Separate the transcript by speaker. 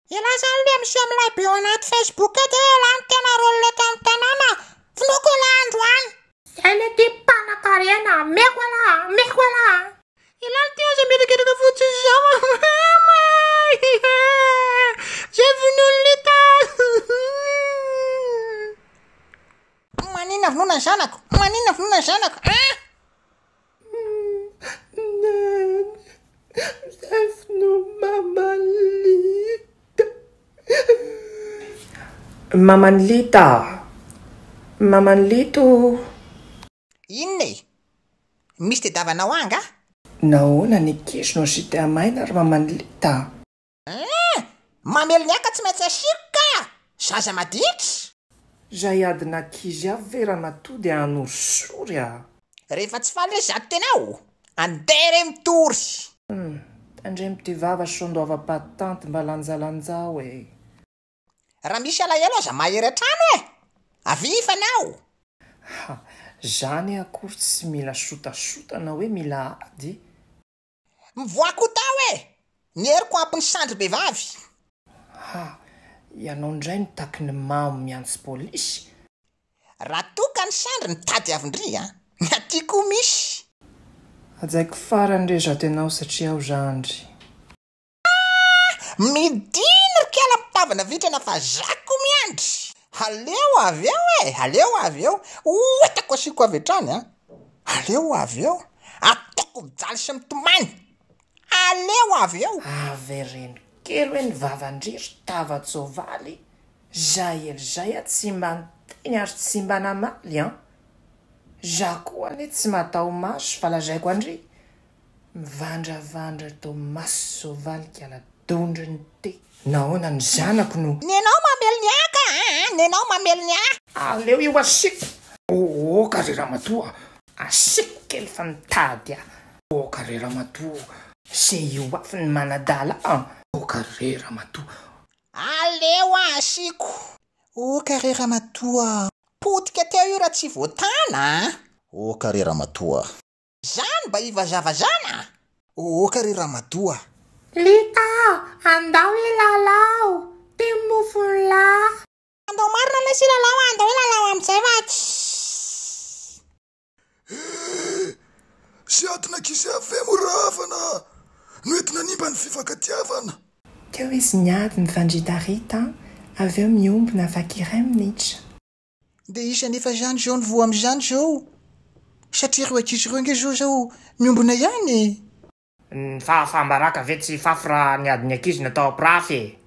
Speaker 1: Ilaza le miseho amin'ilay bio anaty Facebook eto hoe lany tena rolona eto amin'ny tanàna. Finoko landro any.
Speaker 2: Zay le ty mpanan-karena, meko ala.
Speaker 1: Ilany ty aza mirekeraka fotsiny zao. J'ai venu l'état. Manina vonona zanako? Manina vonona zanako?
Speaker 2: Zafno Mamanlita. Mamanlito.
Speaker 1: Inona e? Misy tediavanao anga?
Speaker 2: Nahoana ny ankizinao sy te hamaina ary Mamanlita?
Speaker 1: Mamely ny aka tsy maintsy asiko ka. Zaza maditra.
Speaker 2: Zay adina ankizy avy ve Ramatoa dia hanorosory a?
Speaker 1: Rehefa tsy faly hoe zato tenao, andeha re mitory.
Speaker 2: Tandre mity vava sondoava-patante mba lanjalanjao e.
Speaker 1: Raha misy alahelo aza mahery an-trano e. Avifanao.
Speaker 2: Zany akory tsy mila sotasotana hoe mila ady.
Speaker 1: Mivoako tao e. Ny heriko ampy ny sandry behivavy.
Speaker 2: Ianao indray no taky ny mamo miantso polisy.
Speaker 1: Raha toka ny sandry ny tady avindry ny atiako misy.
Speaker 2: Ajaiko farany rezato ianao satria aho zandry.
Speaker 1: Midinirika ala mitavana vitrana fa zako miandry. Aleo avy eo e. Aleo avy eo. Oetako asiko avy hatrany Aleo avy eo. Ataoko mijaly sy mitomany. Aleo avy eo.
Speaker 2: Avereno kely hoe ny vavandriry tava-tsovaly. Zay elzay tsy mba niteny ary tsy mba namaly Za koa ane tsy matao maso fa lazaiko andry. Mivandravandra tao maso sovaly kala dondry ny te. Nahoana ny zanako no.
Speaker 1: Nenao mamely ny aka nenao mamely ny
Speaker 2: Aleo io asiko. Kare Ramatoa. Asiko kely fa mitady kare Ramatoa. Se io afy ny manadala kare Ramatoa.
Speaker 1: Aleo asiko. Kare Ramatoa. Potika teo io raha tsy voatana kare Ramatoa. Zany mba ivazavazana kare Ramatoa.
Speaker 2: Lita, andao ilalao. Ty mofon-la.
Speaker 1: Andao marina le si lalao andao ilalao amin'izay va.
Speaker 3: Sy adina kisy ave moravana. Noentina nimba ny fifankatiavana.
Speaker 2: Teo izy niady mifandritarita avy eo miombona vaky iray minitra.
Speaker 1: Dia isany efa zany zao ny voa amin'izany zao. Satria ireo ankizy ireo nge zao miombona ihany.
Speaker 2: Ny fahasambaraka ve tsy fafy raha niady ny ankizy natao aprafy.